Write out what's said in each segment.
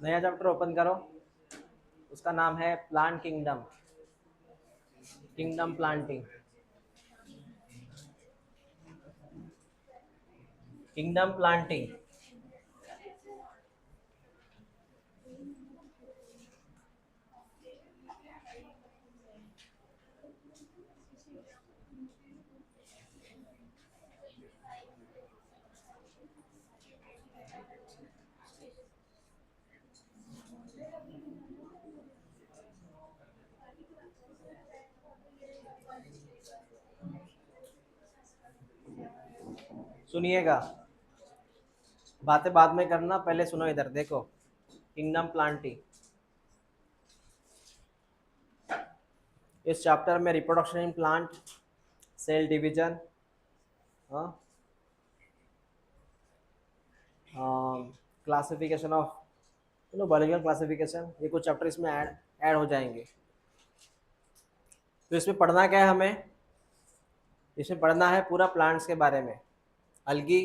नया chapter open करो, उसका नाम है plant kingdom, kingdom planting, kingdom planting. सुनिएगा, बातें बाद में करना, पहले सुनो इधर देखो। किंगडम प्लांटिंग, इस चैप्टर में reproduction in plant, cell division, classification of biological classification, ये कुछ चैप्टर इसमें ऐड हो जाएंगे। तो इसमें पढ़ना क्या है हमें? इसमें पढ़ना है पूरा प्लांट्स के बारे में, अलगी,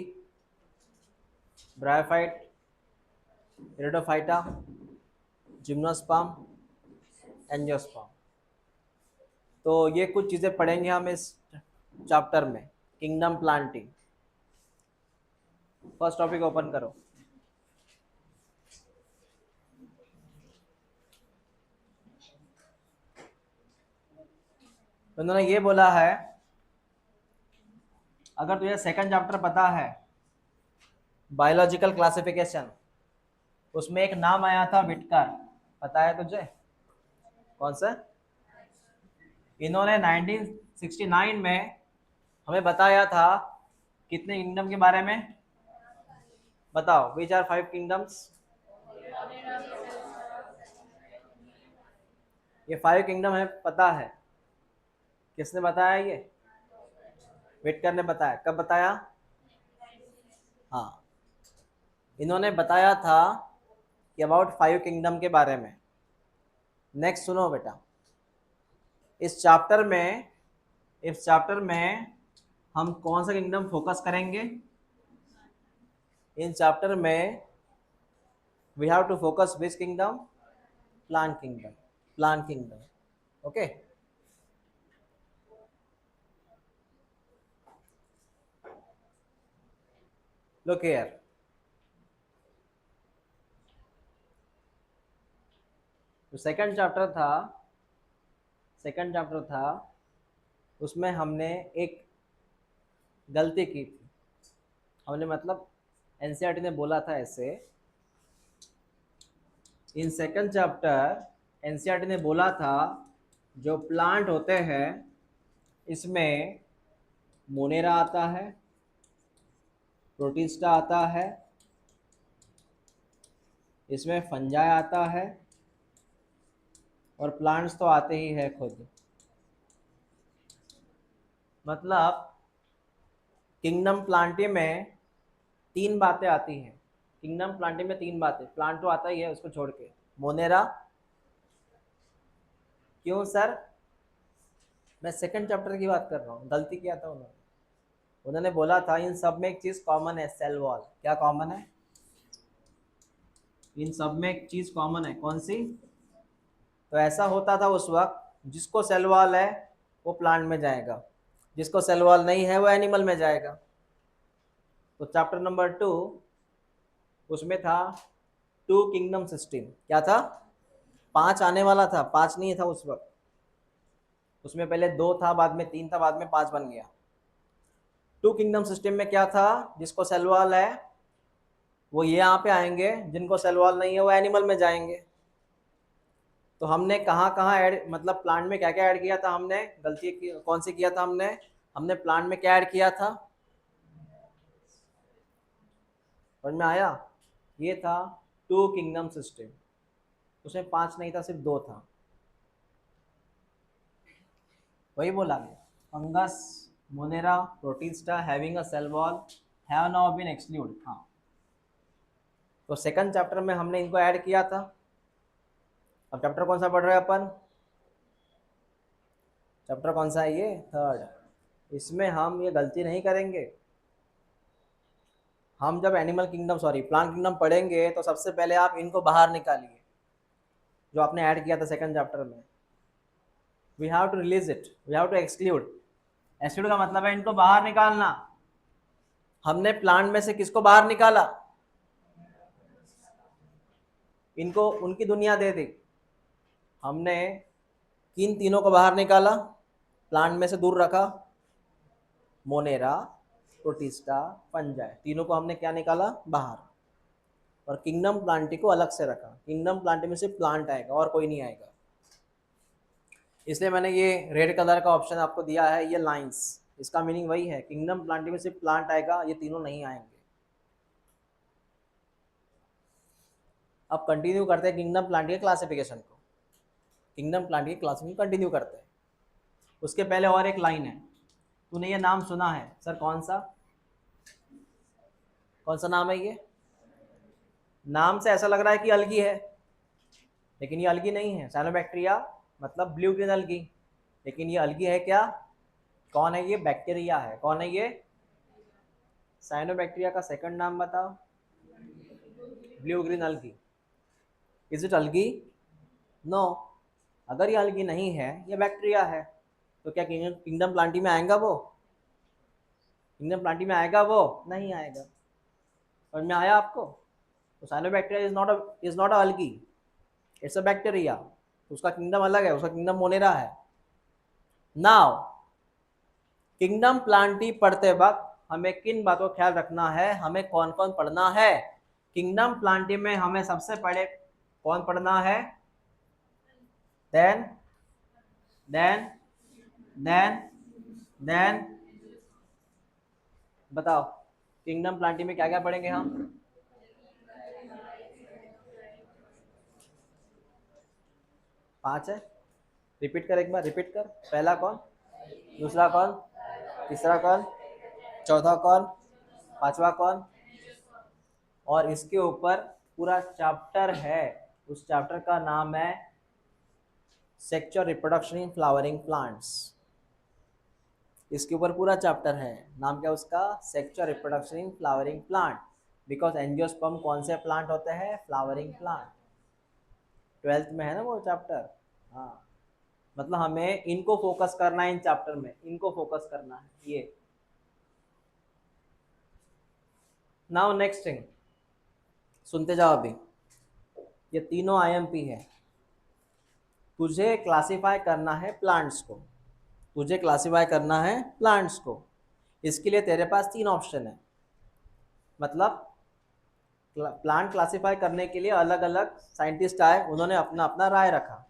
ब्रायोफाइट, इरिडोफाइटा, जिम्नोस्पर्म, एंजियोस्पर्म। तो ये कुछ चीज़ें पढ़ेंगे हम इस चैप्टर में, kingdom planting. First topic open करो। तो उन्होंने ये बोला है, अगर तुझे सेकंड चैप्टर पता है बायोलॉजिकल क्लासिफिकेशन, उसमें एक नाम आया था विटकर, पता है तुझे? कौन सा? इन्होंने 1969 में हमें बताया था कितने किंगडम के बारे में? बताओ, विच आर 5 किंगडम्स? ये 5 किंगडम है, पता है? किसने बताया ये? विटकर ने बताया। कब बताया? हाँ, इन्होंने बताया था कि अबाउट 5 किंगडम के बारे में। नेक्स्ट सुनो बेटा, इस चैप्टर में हम कौन सा किंगडम फोकस करेंगे? इन चैप्टर में we have to focus which kingdom? Plant kingdom, plant kingdom. Okay, look here. जो सेकंड चैप्टर था, उसमें हमने एक गलती की थी। हमने मतलब एनसीईआरटी ने बोला था ऐसे, इन सेकंड चैप्टर एनसीईआरटी ने बोला था जो प्लांट होते हैं इसमें मोनेरा आता है, प्रोटिस्टा आता है, इसमें फंजाई आता है, और प्लांट्स तो आते ही है खुद। मतलब किंगडम प्लांटी में 3 बातें आती हैं। किंगडम प्लांटी में 3 बातें, प्लांट तो आता ही है उसको छोड़ के। मोनेरा, क्यों सर? मैं सेकंड चैप्टर की बात कर रहा हूँ। गलती किया था उन्होंने, उन्होंने बोला था इन सब में एक चीज़ कॉमन है, सेल वॉल। क्या कॉमन है? इन सब में एक चीज़ कॉमन है, कौन सी? तो ऐसा होता था उस वक्त, जिसको सेल वॉल है वो प्लांट में जाएगा, जिसको सेल वॉल नहीं है वो एनिमल में जाएगा। तो चैप्टर नंबर 2 उसमें था 2 किंगडम सिस्टम। क्या था? 5 आने वाला था, 5 नहीं था उस वक्त। उसमें पहले 2 था, बाद में 3 था, बाद में 5 बन गया। 2 किंगडम सिस्टम में क्या था? जिसको सेल वॉल है वो ये यहाँ पे आएंगे, जिनको सेल वॉल नहीं है वो एनिमल में जाएंगे। तो हमने कहाँ कहाँ ऐड, मतलब प्लांट में क्या क्या ऐड किया था हमने? गलती कौन सी किया था हमने? हमने प्लांट में क्या ऐड किया था? समझ में आया? ये था 2 किंगडम सिस्टम। उसमें 5 नहीं था, सिर्फ 2 था। वही बोला मैं, fungus, monera, protista having a cell wall have now been exclude. हाँ, तो सेकंड चैप्टर में हमने इनको ऐड किया था। अब चैप्टर कौन सा पढ़ रहे हैं अपन? चैप्टर कौन सा है ये? थर्ड। इसमें हम ये गलती नहीं करेंगे। हम जब animal kingdom sorry plant kingdom पढ़ेंगे तो सबसे पहले आप इनको बाहर निकालिए, जो आपने ऐड किया था सेकंड चैप्टर में। We have to release it, we have to exclude. Exclude का मतलब है इनको बाहर निकालना। हमने प्लांट में से किसको बाहर निकाला? इनको उनकी दुनिया दे दी। हमने किन तीनों को बाहर निकाला, प्लांट में से दूर रखा? मोनेरा, प्रोटिस्टा, फंजाई, तीनों को हमने क्या निकाला? बाहर। और किंगडम प्लांटी को अलग से रखा। किंगडम प्लांटी में सिर्फ प्लांट आएगा और कोई नहीं आएगा। इसलिए मैंने ये रेड कलर का ऑप्शन आपको दिया है, ये लाइंस, इसका मीनिंग वही है, किंगडम प्लांटी में सिर्फ प्लांट आएगा, ये तीनों नहीं आएंगे। अब कंटिन्यू करते हैं किंगडम प्लांट के क्लासिफिकेशन को। किंगडम प्लांट के क्लासिफिकेशन कंटिन्यू करते हैं। उसके पहले और एक लाइन है, तूने ये नाम सुना है सर, कौन सा? कौन सा नाम है ये? नाम से ऐसा लग रहा है कि अलगी है, लेकिन ये अलगी नहीं है। साइनोबैक्टीरिया मतलब ब्लू ग्रीन अलगी, लेकिन ये अलगी है क्या? कौन है ये? बैक्टीरिया है। कौन है ये? साइनोबैक्टीरिया का सेकंड नाम बताओ। Blue green algae. Is it algae? No. अगर ये अलगी नहीं है, ये बैक्टीरिया है, तो क्या किंगडम प्लांटी में आएगा वो? किंगडम प्लांटी में आएगा वो? नहीं आएगा। समझ में आया आपको? तो cyanobacteria is not a algae, it's a bacteria. उसका किंगडम अलग है, उसका किंगडम मोनेरा है। नाउ किंगडम प्लांटी पढ़ते वक्त हमें किन बातों का ख्याल रखना है, हमें कौन कौन पढ़ना है? किंगडम प्लांटी में हमें सबसे पहले कौन पढ़ना है? देन देन देन देन बताओ, किंगडम प्लांटी में क्या क्या पढ़ेंगे हम? पांच है। रिपीट कर, एक बार रिपीट कर। पहला कौन? दूसरा कौन? तीसरा कौन? चौथा कौन? पांचवा कौन? और इसके ऊपर पूरा चैप्टर है, उस चैप्टर का नाम है sexual reproduction in flowering plants. इसके ऊपर पूरा चैप्टर है, नाम क्या उसका? Sexual reproduction in flowering plant. Because angiosperm कौन से प्लांट होते हैं? Flowering plant. 12th में है ना वो चैप्टर। हाँ, मतलब हमें इनको फोकस करना है, इन चैप्टर में इनको फोकस करना है ये। नाउ नेक्स्ट थिंग, सुनते जाओ अभी। ये तीनों आईएमपी है। तुझे क्लासिफाई करना है प्लांट्स को, तुझे क्लासिफाई करना है प्लांट्स को। इसके लिए तेरे पास तीन ऑप्शन है। मतलब प्लांट क्लासिफाई करने के लिए अलग अलग साइंटिस्ट आए, उन्होंने अपना अपना राय रखा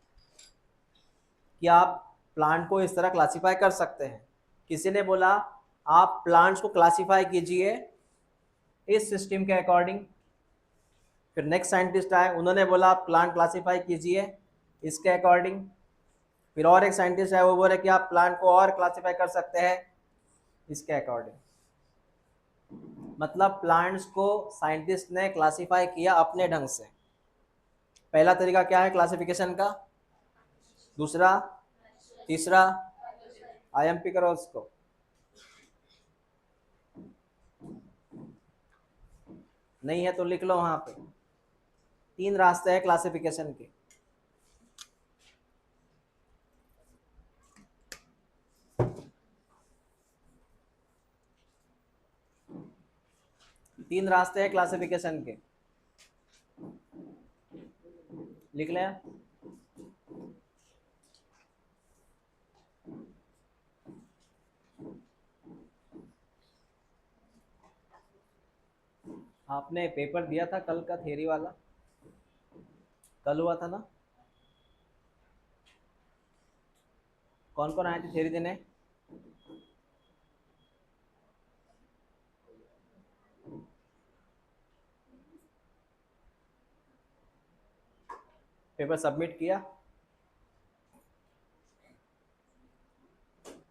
कि आप प्लांट को इस तरह क्लासिफाई कर सकते हैं। किसी ने बोला आप प्लांट्स को क्लासिफाई कीजिए इस सिस्टम के अकॉर्डिंग। फिर नेक्स्ट साइंटिस्ट आए, उन्होंने बोला आप प्लांट क्लासिफाई कीजिए इसके अकॉर्डिंग। फिर और एक साइंटिस्ट आए, वो बोले कि आप प्लांट को और क्लासिफाई कर सकते हैं इसके अकॉर्डिंग। मतलब प्लांट्स को साइंटिस्ट ने क्लासिफाई किया अपने ढंग से। पहला तरीका क्या है क्लासिफिकेशन का? दूसरा, तीसरा, आईएमपी करो उसको। नहीं है तो लिख लो वहां पे। तीन रास्ते हैं क्लासिफिकेशन के। तीन रास्ते हैं क्लासिफिकेशन के, लिख लें। आपने पेपर दिया था कल का, थ्योरी वाला कल हुआ था ना? कौन कौन आए थे थ्योरी देने? पेपर सबमिट किया?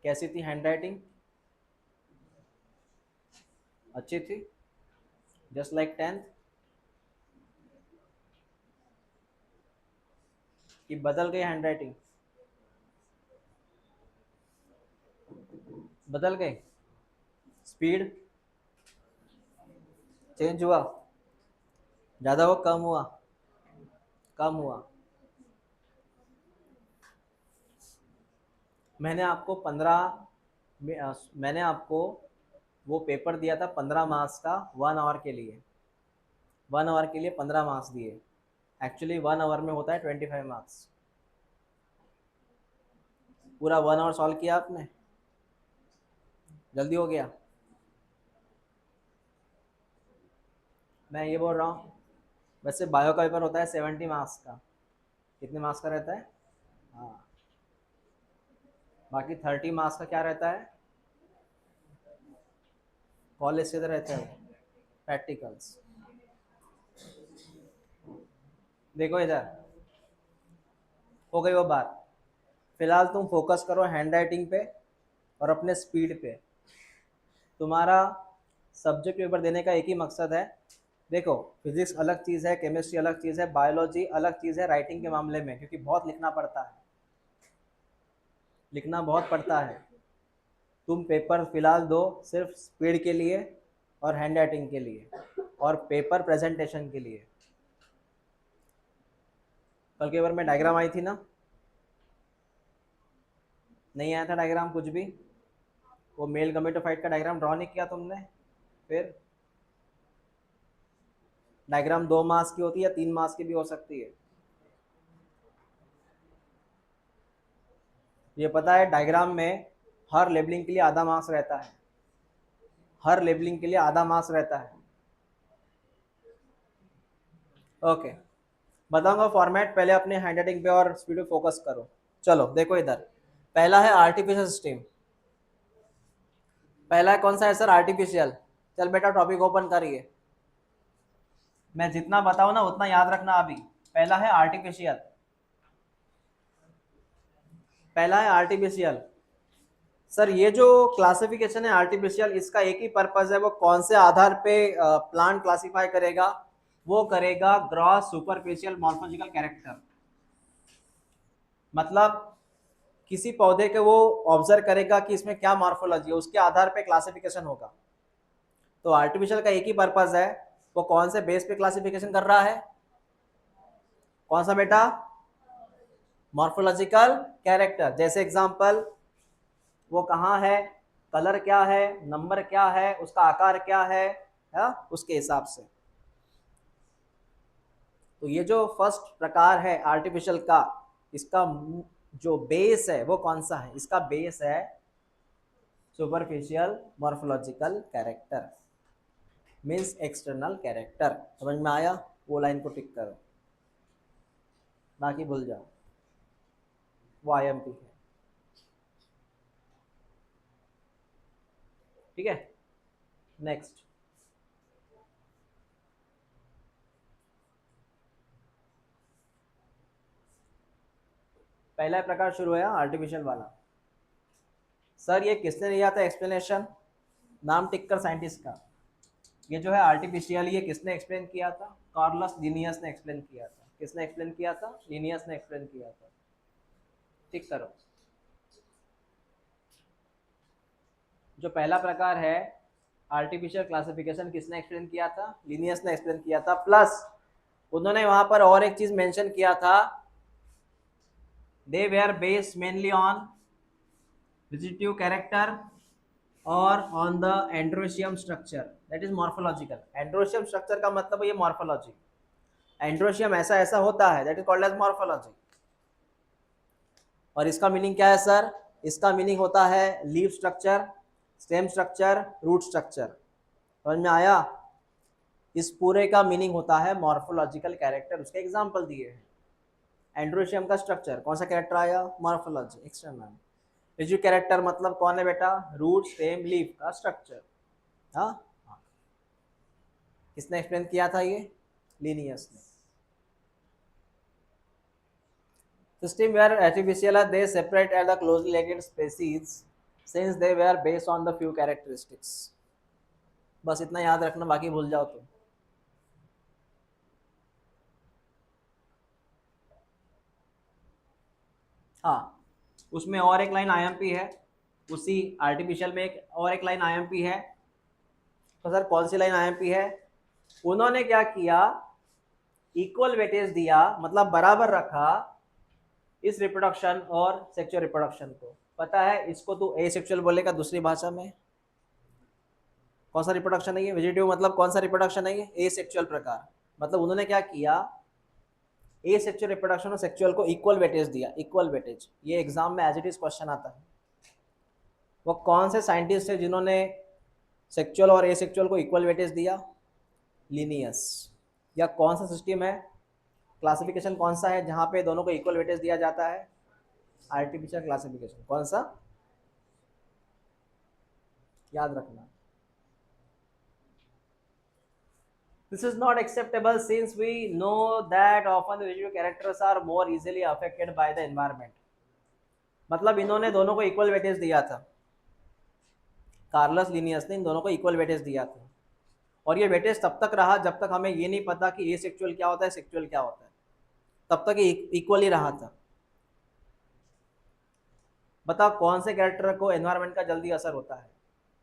कैसी थी हैंडराइटिंग? अच्छी थी, जस्ट लाइक 10th? कि बदल गई हैंडराइटिंग? बदल गई स्पीड? चेंज हुआ, ज़्यादा हुआ, कम हुआ, कम हुआ। मैंने आपको 15 मैंने आपको वो पेपर दिया था 15 मार्क्स का 1 आवर के लिए, 1 आवर के लिए 15 मार्क्स दिए। एक्चुअली 1 आवर में होता है 25 मार्क्स। पूरा 1 आवर सॉल्व किया आपने, जल्दी हो गया। मैं ये बोल रहा हूँ, वैसे बायो का पेपर होता है 70 मार्क्स का। कितने मार्क्स का रहता है? हाँ, बाकी 30 मार्क्स का क्या रहता है? कॉलेज से रहता है प्रैक्टिकल्स। देखो इधर हो गई वो बात। फिलहाल तुम फोकस करो हैंड राइटिंग पे और अपने स्पीड पे। तुम्हारा सब्जेक्ट पेपर देने का एक ही मकसद है। देखो, फिजिक्स अलग चीज़ है, केमिस्ट्री अलग चीज़ है, बायोलॉजी अलग चीज़ है राइटिंग के मामले में, क्योंकि बहुत लिखना पड़ता है, लिखना बहुत पड़ता है। तुम पेपर फिलहाल दो सिर्फ स्पीड के लिए और हैंड राइटिंग के लिए और पेपर प्रेजेंटेशन के लिए। कल के पेपर में डायग्राम आई थी ना? नहीं आया था डायग्राम कुछ भी? वो मेल गमेटोफाइट का डायग्राम ड्रॉ नहीं किया तुमने? फिर डायग्राम 2 मार्क्स की होती है या 3 मार्क्स की भी हो सकती है। ये पता है डायग्राम में हर लेबलिंग के लिए आधा मार्क्स रहता है, हर लेबलिंग के लिए आधा मार्क्स रहता है। ओके, बताऊंगा फॉर्मेट, पहले अपने हैंड राइटिंग पे और स्पीड पे फोकस करो। चलो देखो इधर, पहला है आर्टिफिशियल सिस्टम। पहला है कौन सा है सर? आर्टिफिशियल। चल बेटा टॉपिक ओपन करिए, मैं जितना बताऊं ना उतना याद रखना। अभी पहला है आर्टिफिशियल, पहला है आर्टिफिशियल। सर ये जो क्लासिफिकेशन है आर्टिफिशियल, इसका एक ही पर्पज है, वो कौन से आधार पे प्लांट क्लासिफाई करेगा? वो करेगा ग्रॉस सुपरफिशियल मॉर्फोलॉजिकल कैरेक्टर। मतलब किसी पौधे के वो ऑब्जर्व करेगा कि इसमें क्या मॉर्फोलॉजी है, उसके आधार पे क्लासिफिकेशन होगा। तो आर्टिफिशियल का एक ही पर्पज है, वो कौन से बेस पे क्लासिफिकेशन कर रहा है? कौन सा बेटा? Morphological character. जैसे एग्जांपल, वो कहाँ है, कलर क्या है, नंबर क्या है, उसका आकार क्या है, उसके हिसाब से। तो ये जो फर्स्ट प्रकार है आर्टिफिशियल का, इसका जो बेस है वो कौन सा है? इसका बेस है superficial morphological character, means external character. समझ में आया? वो लाइन को टिक करो, बाकी भूल जाओ, वो आईएमपी है। ठीक है, नेक्स्ट। पहला प्रकार शुरू है आर्टिफिशियल वाला। सर ये किसने दिया था एक्सप्लेनेशन? नाम टिक कर साइंटिस्ट का। ये जो है आर्टिफिशियल, ये किसने एक्सप्लेन किया था? कार्लस लिनियस ने एक्सप्लेन किया था। किसने एक्सप्लेन किया था? लिनियस ने एक्सप्लेन किया था। टिक करो। जो पहला प्रकार है आर्टिफिशियल क्लासिफिकेशन, किसने एक्सप्लेन किया था? लिनियस ने एक्सप्लेन किया था। प्लस उन्होंने वहां पर और एक चीज मेंशन किया था, they were based mainly on vegetative character और on the androecium structure, that is morphological. Androecium structure का मतलब है ये मॉर्फोलॉजी। एंड्रोशियम ऐसा ऐसा होता है, that is called as morphology. और इसका मीनिंग क्या है सर? इसका मीनिंग होता है leaf structure, stem structure, root structure. समझ में आया? इस पूरे का मीनिंग होता है मॉर्फोलॉजिकल कैरेक्टर। उसके एग्जाम्पल दिए हैं। एंड्रोशियम का स्ट्रक्चर कौन सा कैरेक्टर आया? Morphology, external. रिजिड कैरेक्टर मतलब कौन है बेटा? रूट, स्टेम, लीफ का स्ट्रक्चर। हाँ, किसने एक्सप्लेन किया था ये? लिनियस ने। System were artificial, they separate at the closely related species since they were based on the few characteristics. बस इतना याद रखना, बाकी भूल जाओ तुम। हाँ, उसमें और एक लाइन आईएमपी है, उसी आर्टिफिशियल में एक और एक लाइन आईएमपी है। तो सर कौन सी लाइन आईएमपी है? उन्होंने क्या किया, इक्वल वेटेज दिया, मतलब बराबर रखा इस रिप्रोडक्शन और सेक्सुअल रिप्रोडक्शन को। पता है इसको तू एसेक्सुअल बोलेगा दूसरी भाषा में। कौन सा रिप्रोडक्शन है ये? वेजिटेटिव मतलब कौन सा रिप्रोडक्शन है ये? एसेक्सुअल प्रकार। मतलब उन्होंने क्या किया, एसेक्सुअल रिप्रोडक्शन और सेक्सुअल को इक्वल वेटेज दिया, इक्वल वेटेज। ये एग्जाम में एज इट इज क्वेश्चन आता है। वो कौन से साइंटिस्ट है जिन्होंने सेक्सुअल और एसेक्सुअल को इक्वल वेटेज दिया? लिनियस। या कौन सा सिस्टम है, क्लासिफिकेशन कौन सा है जहां पे दोनों को इक्वल वेटेज दिया जाता है? Artificial classification. कौन सा? याद रखना। This is not acceptable since we know that often the visual characters are more easily affected by the environment. मतलब इन्होंने दोनों को इक्वल वेटेज दिया था, कार्लस लिनियस ने इन दोनों को इक्वल वेटेज दिया था। और ये वेटेज तब तक रहा जब तक हमें ये नहीं पता कि ए सेक्सुअल क्या होता है, सेक्सुअल क्या होता है, तब तक ये इक्वल ही रहा था। बताओ कौन से कैरेक्टर को एनवायरनमेंट का जल्दी असर होता है,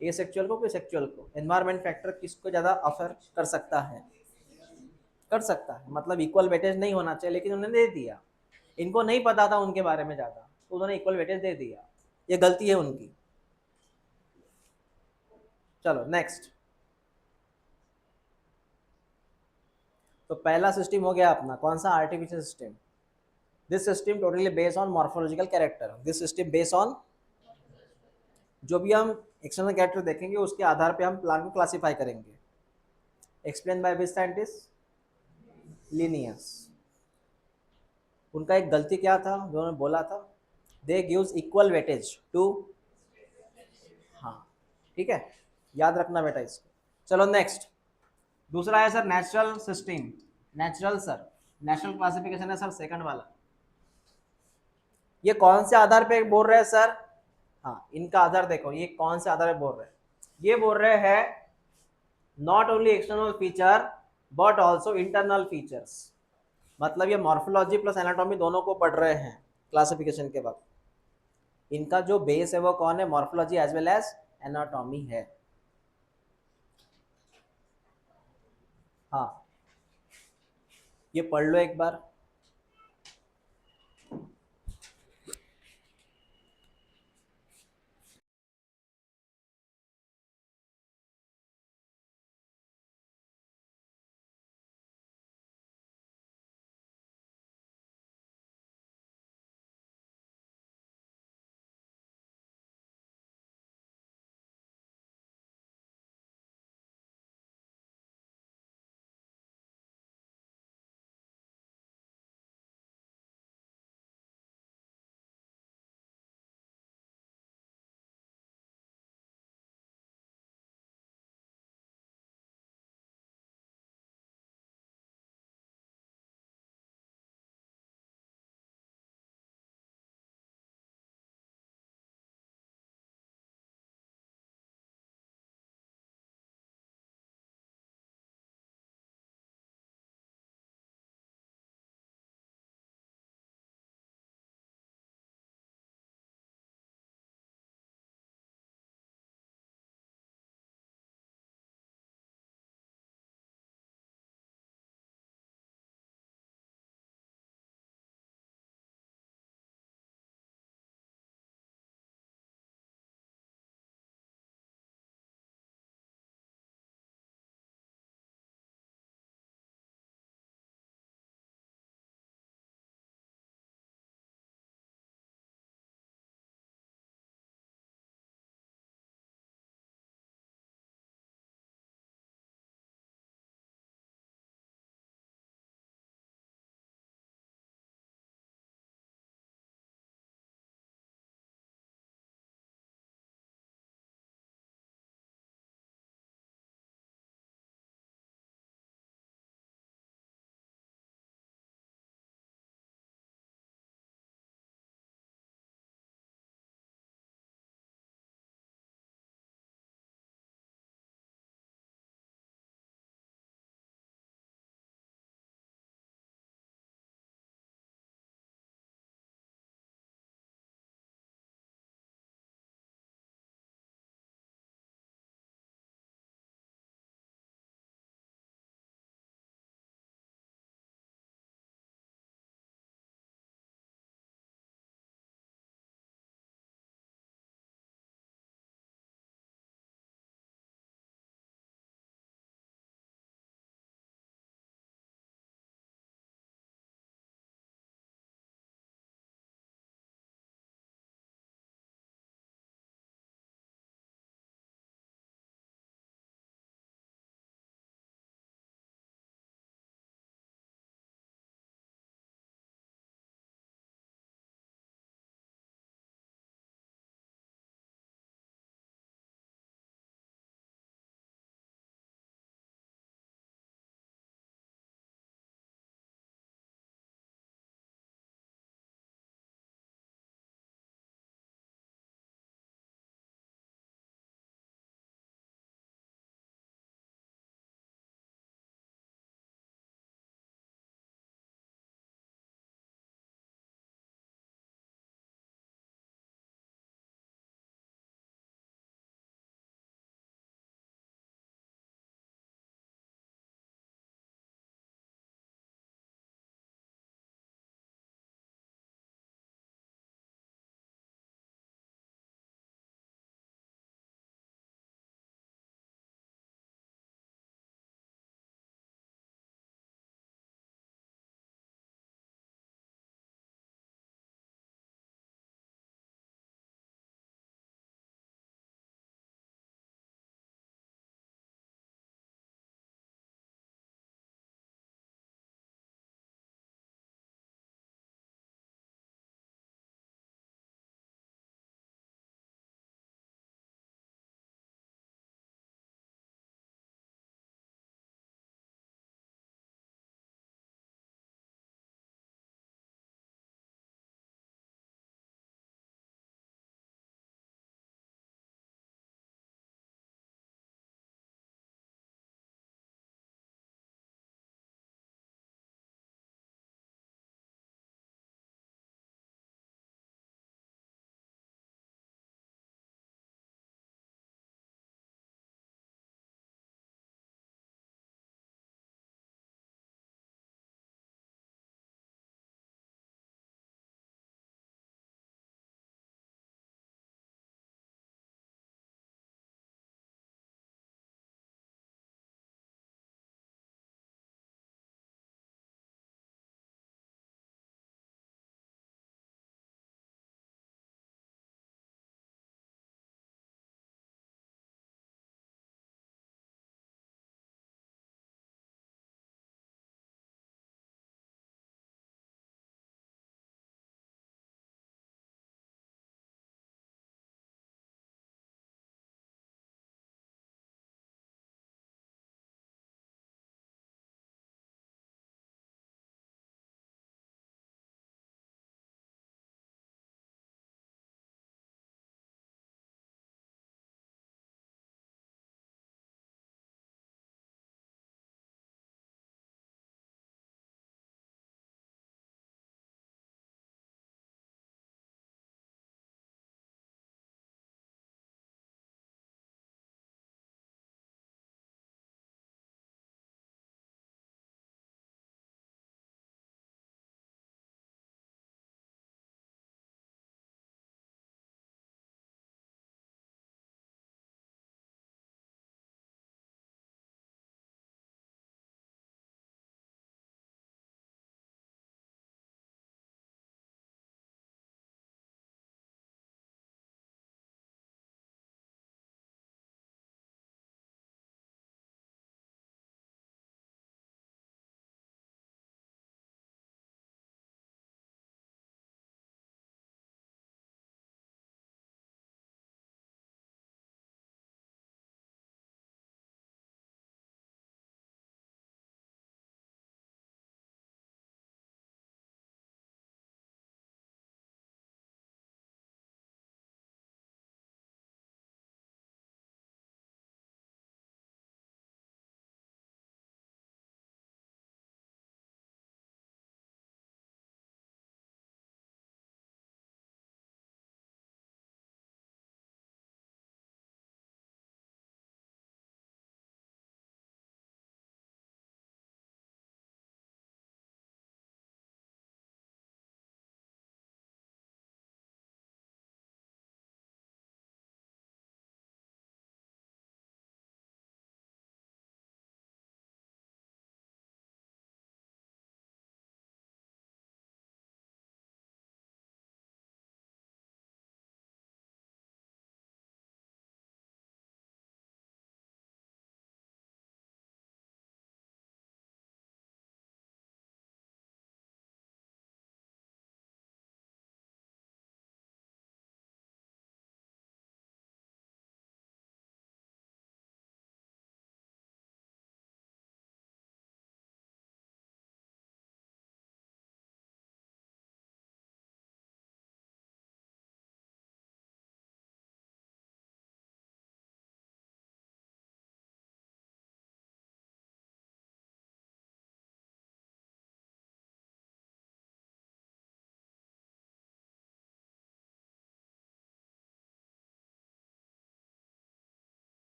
ए सेक्सुअल को कि सेक्सुअल को? एनवायरनमेंट फैक्टर किसको ज़्यादा असर कर सकता है? कर सकता है। मतलब इक्वल वेटेज नहीं होना चाहिए, लेकिन उन्होंने दे दिया। इनको नहीं पता था उनके बारे में ज़्यादा, तो उन्होंने इक्वल वेटेज दे दिया। ये गलती है उनकी। चलो नेक्स्ट। तो पहला सिस्टम हो गया अपना कौन सा? Artificial system. This system totally based on morphological character. This system based on, जो भी हम एक्सटर्नल कैरेक्टर देखेंगे उसके आधार पे हम प्लांट को क्लासीफाई करेंगे। Explain by which scientist? Linnaeus. उनका एक गलती क्या था जो उन्होंने बोला था? दे गिव्स इक्वल वेटेज टू, हाँ ठीक है, याद रखना बेटा इसको। चलो नेक्स्ट। दूसरा है sir natural system. Natural sir, natural classification है सर सेकंड वाला। ये कौन से आधार पे बोल रहे हैं सर? हाँ इनका आधार देखो, ये कौन से आधार पे बोल रहे हैं? ये बोल रहे हैं not only external feature but also internal features. मतलब ये मॉर्फोलॉजी प्लस एनाटॉमी दोनों को पढ़ रहे हैं क्लासिफिकेशन के वक्त। इनका जो बेस है वो कौन है? Morphology as well as anatomy है। हाँ ये पढ़ लो एक बार।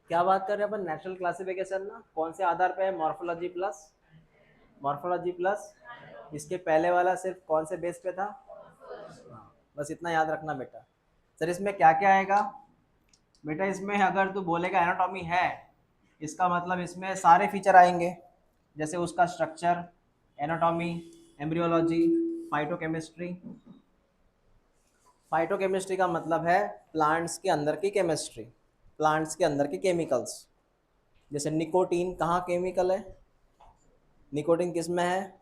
क्या बात कर रहे हैं अपन, नेचुरल क्लासिफिकेशन ना, कौन से आधार पे है? मॉर्फोलॉजी प्लस इसके पहले वाला सिर्फ कौन से बेस पे था? हाँ, बस इतना याद रखना बेटा। सर इसमें क्या क्या आएगा बेटा? इसमें अगर तू बोलेगा एनाटॉमी है, इसका मतलब इसमें सारे फीचर आएंगे, जैसे उसका structure, anatomy, embryology, phytochemistry. Phytochemistry का मतलब है प्लांट्स के अंदर की केमिस्ट्री, प्लांट्स के अंदर के केमिकल्स। जैसे निकोटीन कहाँ केमिकल है? निकोटीन किस में है?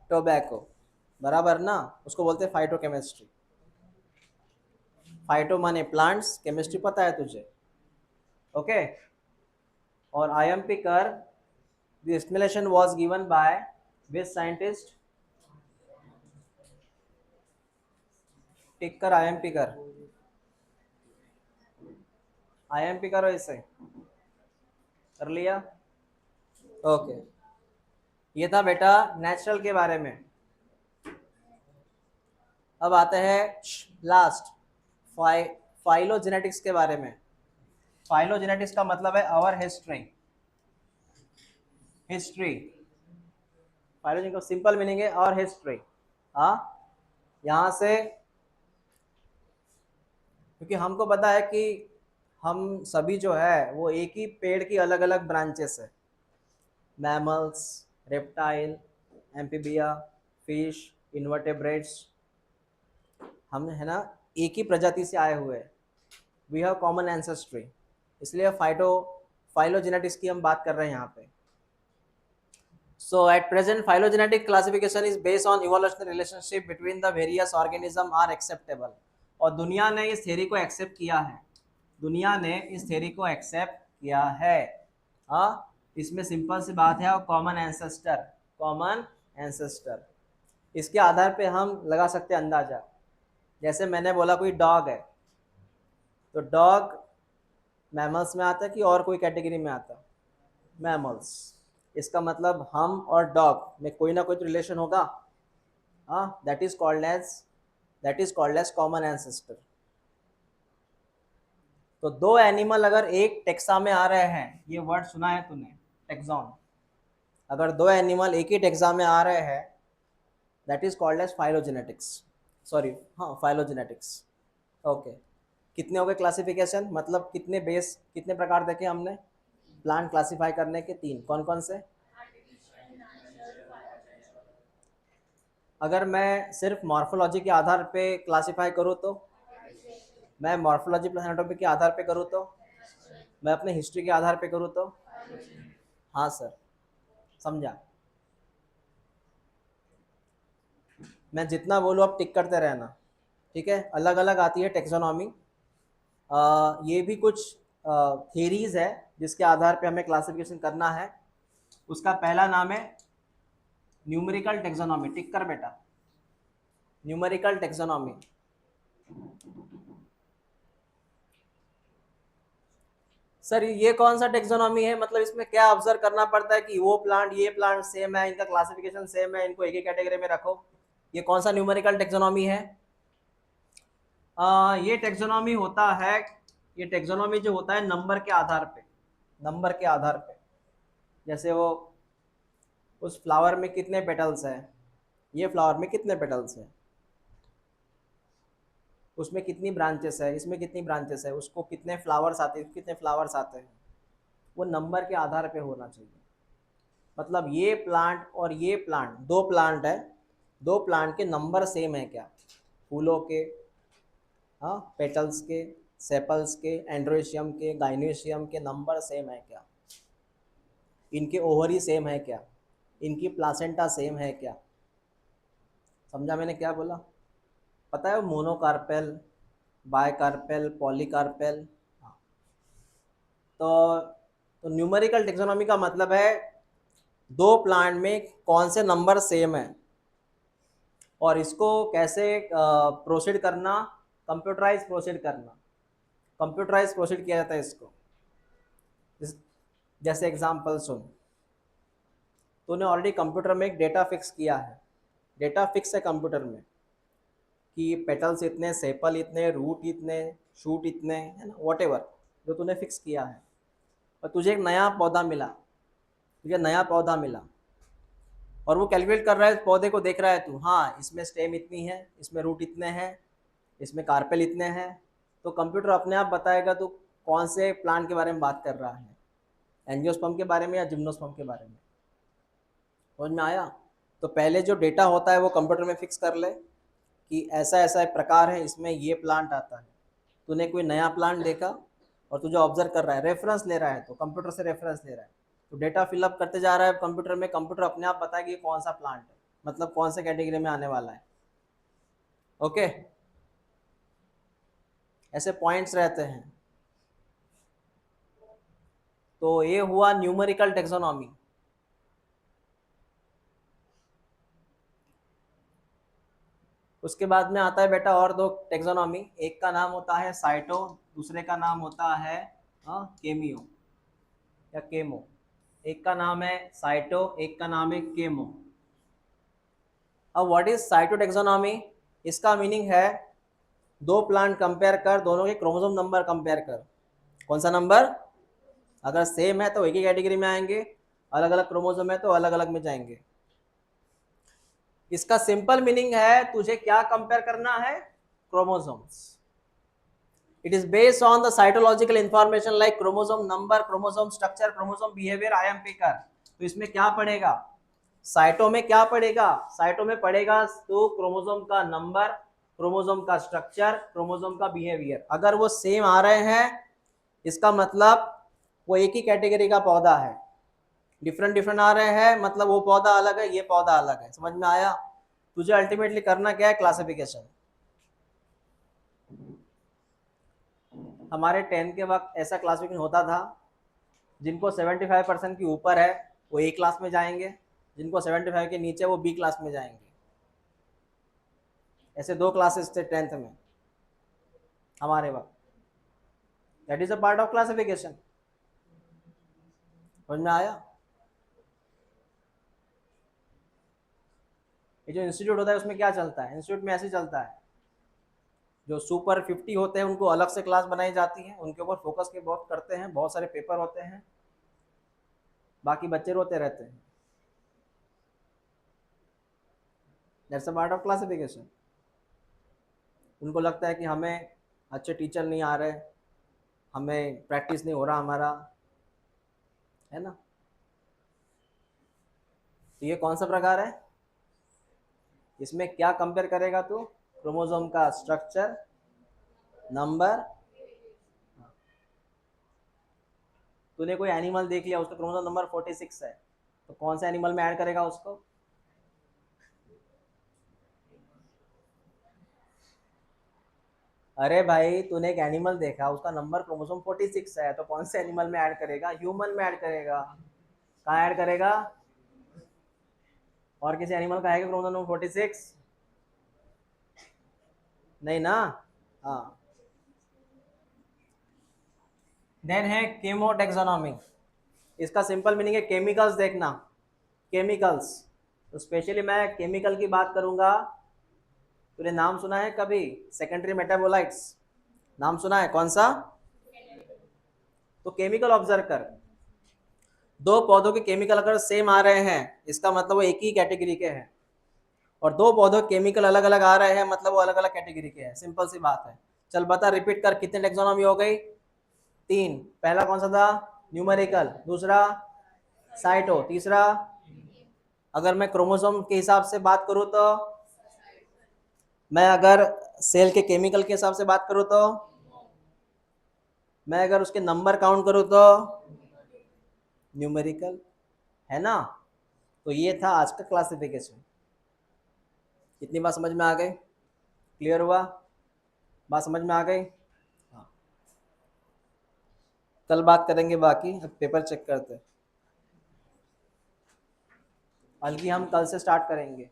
टोबैको, बराबर ना, उसको बोलते हैं फाइटोकेमिस्ट्री। फाइटो माने प्लांट्स, केमिस्ट्री पता है तुझे? ओके। और आईएमपी कर, the explanation was given by which scientist? Tick कर, आईएमपी कर, आईएमपी करो, इसे कर लिया? ओके। ये था बेटा नेचुरल के बारे में। अब आते हैं लास्ट फाइलोजेनेटिक्स के बारे में। फाइलोजेनेटिक्स का मतलब है आवर हिस्ट्री। फाइलोजेनेटिक्स का सिंपल मीनिंग है और हिस्ट्री। हाँ, यहाँ से, क्योंकि हमको पता है कि हम सभी जो है वो एक ही पेड़ की अलग अलग ब्रांचेस है, मैमल्स, रेप्टाइल, एम्फीबिया, फिश, इन्वर्टेब्रेट्स, हम है ना एक ही प्रजाति से आए हुए हैं। वी हैव कॉमन एंसेस्ट्री, इसलिए फाइलोजेनेटिक्स की हम बात कर रहे हैं यहाँ पे। So at present, phylogenetic classification is based on evolutionary relationship between the various organism are acceptable। और दुनिया ने इस थ्योरी को एक्सेप्ट किया है, दुनिया ने इस थ्योरी को एक्सेप्ट किया है। हाँ, इसमें सिंपल सी बात है, और कॉमन एंसेस्टर, इसके आधार पे हम लगा सकते हैं अंदाजा। जैसे मैंने बोला कोई डॉग है, तो डॉग मैमल्स में आता है कि और कोई कैटेगरी में आता है? मैमल्स। इसका मतलब हम और डॉग में कोई ना कोई तो रिलेशन होगा। हाँ, that is called as common ancestor. तो दो एनिमल अगर एक टेक्सा में आ रहे हैं, ये वर्ड सुना है तूने, टेक्सॉन? अगर दो एनिमल एक ही टेक्सा में आ रहे हैं, that is called as phylogenetics. Sorry, हाँ, फाइलोजेनेटिक्स। ओके। कितने हो गए क्लासिफिकेशन, मतलब कितने बेस, कितने प्रकार देखे हमने प्लांट क्लासिफाई करने के? 3। कौन कौन से? अगर मैं सिर्फ मॉर्फोलॉजी के आधार पे क्लासिफाई करूँ तो? मैं मॉर्फोलॉजी प्लस एनाटॉमी के आधार पे करूँ तो? मैं अपने हिस्ट्री के आधार पे करूँ तो? हाँ सर, समझा। मैं जितना बोलूँ आप टिक करते रहना, ठीक है? अलग अलग आती है टेक्सोनॉमी। ये भी कुछ थियरीज है जिसके आधार पे हमें क्लासिफिकेशन करना है। उसका पहला नाम है न्यूमेरिकल टेक्सोनॉमी। टिक कर बेटा, न्यूमेरिकल टेक्सोनॉमी। सर ये कौन सा टेक्सोनॉमी है, मतलब इसमें क्या ऑब्जर्व करना पड़ता है कि वो प्लांट ये प्लांट सेम है, इनका क्लासिफिकेशन सेम है, इनको एक ही कैटेगरी में रखो? ये कौन सा न्यूमेरिकल टेक्सोनॉमी है? ये टेक्सोनॉमी होता है, ये टेक्सोनॉमी जो होता है नंबर के आधार पे, नंबर के आधार पे। जैसे वो उस फ्लावर में कितने पेटल्स हैं, ये फ्लावर में कितने पेटल्स हैं, उसमें कितनी ब्रांचेस है, इसमें कितनी ब्रांचेस है, उसको कितने फ्लावर्स आते हैं, कितने फ्लावर्स आते हैं, वो नंबर के आधार पे होना चाहिए। मतलब ये प्लांट और ये प्लांट, दो प्लांट है, दो प्लांट के नंबर सेम है क्या? फूलों के, हाँ, पेटल्स के, सेपल्स के, एंड्रोशियम के, गाइनोशियम के नंबर सेम है क्या? इनके ओवरी सेम है क्या? इनकी प्लासेंटा सेम है क्या? समझा मैंने क्या बोला? पता है वो मोनोकार्पेल, बायकार्पेल, पॉलीकार्पेल। हाँ। तो न्यूमेरिकल टेक्सोनॉमी का मतलब है दो प्लांट में कौन से नंबर सेम है, और इसको कैसे प्रोसीड करना, कंप्यूटराइज प्रोसीड करना, कंप्यूटराइज प्रोसीड किया जाता है इसको। जैसे एग्जांपल सुन, तूने ऑलरेडी कंप्यूटर में एक डेटा फिक्स किया है, डेटा फिक्स है कंप्यूटर में कि पेटल्स इतने, सेपल इतने, रूट इतने, शूट इतने, है ना, वॉट एवर जो तूने फिक्स किया है। और तुझे एक नया पौधा मिला, तुझे नया पौधा मिला और वो कैलकुलेट कर रहा है, पौधे को देख रहा है तू, हाँ इसमें स्टेम इतनी है, इसमें रूट इतने हैं, इसमें कार्पेल इतने हैं, तो कंप्यूटर अपने आप बताएगा तू कौन से प्लांट के बारे में बात कर रहा है, एंजियोस्पर्म के बारे में या जिम्नोस्पर्म के बारे में। समझ में आया? तो पहले जो डेटा होता है वो कंप्यूटर में फिक्स कर ले कि ऐसा ऐसा एक प्रकार है, इसमें ये प्लांट आता है। तूने कोई नया प्लांट देखा और तुझे ऑब्जर्व कर रहा है, रेफरेंस ले रहा है, तो कंप्यूटर से रेफरेंस ले रहा है, तो डेटा फिलअप करते जा रहा है कंप्यूटर में, कंप्यूटर अपने आप बताएगा कि कौन सा प्लांट है, मतलब कौन से कैटेगरी में आने वाला है। ओके, ऐसे पॉइंट्स रहते हैं। तो ये हुआ न्यूमेरिकल टेक्सोनॉमी। उसके बाद में आता है बेटा और दो टेक्सोनॉमी, एक का नाम होता है साइटो, दूसरे का नाम होता है केमियो या केमो। एक का नाम है साइटो, एक का नाम है केमो। अब व्हाट इज साइटो टेक्सोनॉमी? इसका मीनिंग है दो प्लांट कंपेयर कर, दोनों के क्रोमोसोम नंबर कंपेयर कर। कौन सा नंबर? अगर सेम है तो एक ही कैटेगरी में आएंगे, अलग अलग क्रोमोसोम है तो अलग अलग में जाएंगे। इसका सिंपल मीनिंग है तुझे क्या कंपेयर करना है? Chromosomes. It is based on the cytological information like chromosome number, chromosome structure, chromosome behavior. I am picker. तो इसमें क्या पड़ेगा? साइटो में क्या पड़ेगा? साइटो में पड़ेगा तो क्रोमोसोम का नंबर, क्रोमोसोम का स्ट्रक्चर, क्रोमोसोम का बिहेवियर। अगर वो सेम आ रहे हैं इसका मतलब वो एक ही कैटेगरी का पौधा है, डिफरेंट डिफरेंट आ रहे हैं मतलब वो पौधा अलग है, ये पौधा अलग है। समझ में आया? तुझे अल्टीमेटली करना क्या है? क्लासिफिकेशन। हमारे 10th के वक्त ऐसा क्लासिफिकेशन होता था, जिनको 75% के ऊपर है वो ए क्लास में जाएंगे, जिनको 75 के नीचे वो बी क्लास में जाएंगे। ऐसे दो क्लासेस थे 10th में हमारे वक्त। That is a part of classification. समझ में आया? ये जो इंस्टीट्यूट होता है उसमें क्या चलता है? इंस्टीट्यूट में ऐसे चलता है, जो सुपर 50 होते हैं उनको अलग से क्लास बनाई जाती है, उनके ऊपर फोकस के बहुत करते हैं, बहुत सारे पेपर होते हैं, बाकी बच्चे रोते रहते हैं। That's a part of classification. उनको लगता है कि हमें अच्छे टीचर नहीं आ रहे, हमें प्रैक्टिस नहीं हो रहा हमारा, है ना? तो ये कौन सा प्रकार है? इसमें क्या कंपेयर करेगा तू? क्रोमोसोम का स्ट्रक्चर, नंबर। तूने कोई एनिमल देख लिया, उसका क्रोमोसोम नंबर 46 है, तो कौन सा एनिमल में ऐड करेगा उसको? अरे भाई तूने एक एनिमल देखा, उसका नंबर क्रोमोसोम 46 है, तो कौन से एनिमल में ऐड करेगा? ह्यूमन में ऐड करेगा। कहाँ ऐड करेगा? और किसी एनिमल का है क्या क्रोमोसोम नंबर 46? नहीं ना? हाँ। देन है केमोटेक्सोनॉमी। इसका सिंपल मीनिंग है केमिकल्स देखना, केमिकल्स। तो स्पेशली मैं केमिकल की बात करूंगा। तूने नाम सुना है कभी सेकेंडरी मेटाबोलाइट्स? नाम सुना है? कौन सा? तो केमिकल ऑब्जर्व कर, दो पौधों के केमिकल अगर सेम आ रहे हैं इसका मतलब वो एक ही कैटेगरी के हैं, और दो पौधों के केमिकल अलग अलग आ रहे हैं मतलब वो अलग अलग कैटेगरी के हैं। सिंपल सी बात है। चल बता, रिपीट कर, कितने टेक्सोनॉमी हो गई? 3। पहला कौन सा था? न्यूमेरिकल। दूसरा साइटो। तीसरा, अगर मैं क्रोमोसोम के हिसाब से बात करूं तो, मैं अगर सेल के केमिकल के हिसाब से बात करूं तो, मैं अगर उसके नंबर काउंट करूं तो न्यूमेरिकल, है ना? तो ये था आज का क्लासिफिकेशन। कितनी बात समझ में आ गई? क्लियर हुआ? बात समझ में आ गई? हाँ। कल बात करेंगे बाकी, अब पेपर चेक करते हैं। बल्कि हम कल से स्टार्ट करेंगे।